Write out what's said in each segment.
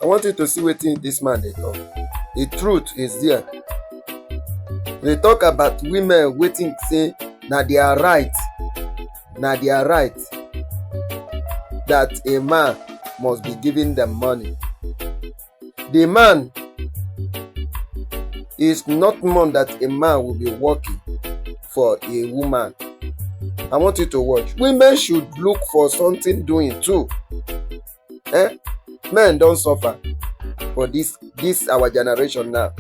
I want you to see wetin this man dey talk. The truth is there. They talk about women waiting say na their right that a man must be giving them money. The man is not more that a man will be working for a woman. I want you to watch. Women should look for something doing too. Men don't suffer for this our generation now.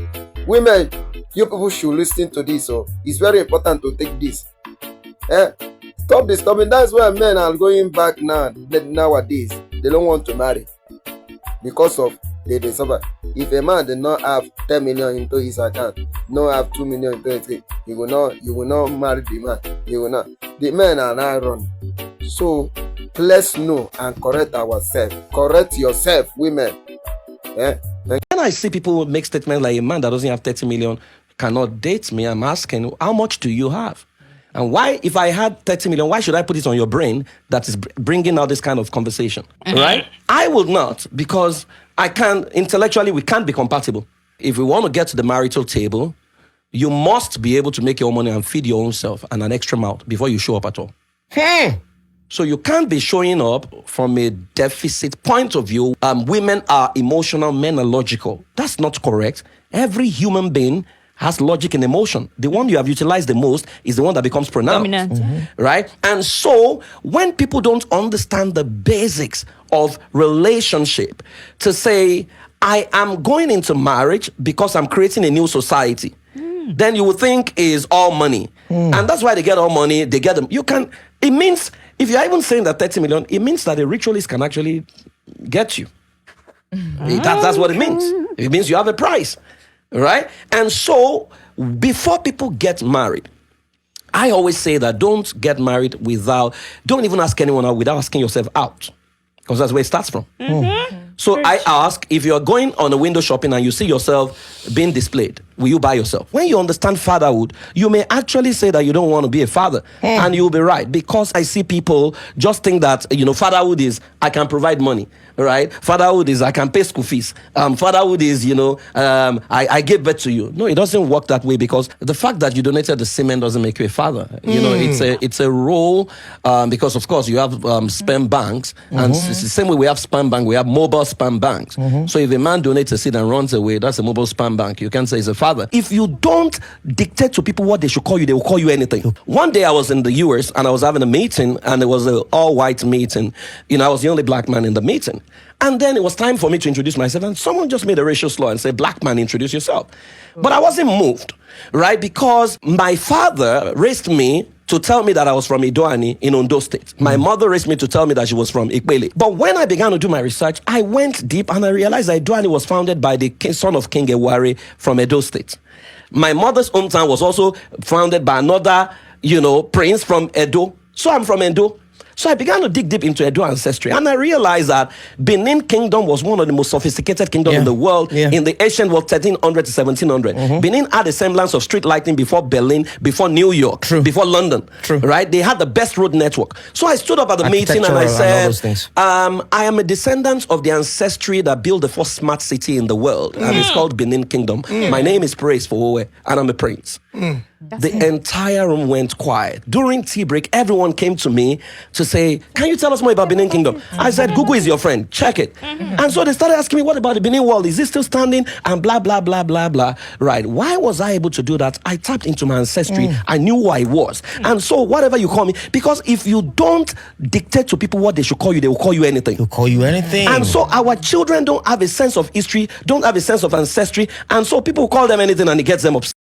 Women, you people should listen to this. So it's very important to take this. Stop disturbing. That's why men are going back now. Nowadays, they don't want to marry because of they suffer. If a man did not have 10 million into his account, not have 2 million into his account, you will not marry the man. You will not. The men are now run. So let's know and correct ourselves. Correct yourself, women. When I see people make statements like a man that doesn't have 30 million cannot date me, I'm asking, how much do you have? And why, if I had 30 million, why should I put it on your brain that is bringing out this kind of conversation? Right? I would not, because intellectually, we can't be compatible. If we want to get to the marital table, you must be able to make your own money and feed your own self and an extra mouth before you show up at all. So you can't be showing up from a deficit point of view. Women are emotional, men are logical. That's not correct. Every human being has logic and emotion. The one you have utilized the most is the one that becomes pronounced. Dominant. Right? And so when people don't understand the basics of relationship, to say, I am going into marriage because I'm creating a new society, then you would think is all money. And that's why they get all money, they get them. It means, if you're even saying that 30 million, it means that a ritualist can actually get you. That's what it means. It means you have a price. Right? And so, before people get married, I always say that don't get married don't even ask anyone out without asking yourself out. Because that's where it starts from. So I ask, if you're going on a window shopping and you see yourself being displayed, will you buy yourself? When you understand fatherhood, you may actually say that you don't want to be a father. And you'll be right. Because I see people just think that, fatherhood is, I can provide money. Right? Fatherhood is, I can pay school fees. Fatherhood is, I give birth to you. No, it doesn't work that way, because the fact that you donated the semen doesn't make you a father. It's a role, because of course you have sperm banks, and it's the same way we have sperm bank, we have mobile sperm banks. So if a man donates a seed and runs away, that's a mobile sperm bank. You can't say he's a father. If you don't dictate to people what they should call you, they will call you anything. One day I was in the US and I was having a meeting, and it was an all-white meeting. I was the only black man in the meeting. And then it was time for me to introduce myself, and someone just made a racial slur and said, "Black man, introduce yourself." But I wasn't moved, right? Because my father raised me to tell me that I was from Idoani in Ondo State. My mother raised me to tell me that she was from Ikpele. But when I began to do my research, I went deep and I realized that Idoani was founded by the son of King Ewari from Edo State. My mother's hometown was also founded by another, prince from Edo. So I'm from Edo. So I began to dig deep into Edo ancestry, and I realized that Benin Kingdom was one of the most sophisticated kingdoms in the world in the ancient world, 1300 to 1700. Benin had a semblance of street lighting before Berlin, before New York, before London. Right? They had the best road network. So I stood up at the meeting and I said, I am a descendant of the ancestry that built the first smart city in the world, and it's called Benin Kingdom. My name is Praise Fowowe, and I'm a prince. The entire room went quiet. During tea break, everyone came to me to say, "Can you tell us more about Benin Kingdom?" I said, "Google is your friend. Check it." And so they started asking me, "What about the Benin world? Is it still standing?" And blah, blah, blah, blah, blah. Right. Why was I able to do that? I tapped into my ancestry. I knew who I was. And so whatever you call me, because if you don't dictate to people what they should call you, they will call you anything. They'll call you anything. And so our children don't have a sense of history, don't have a sense of ancestry. And so people call them anything and it gets them upset.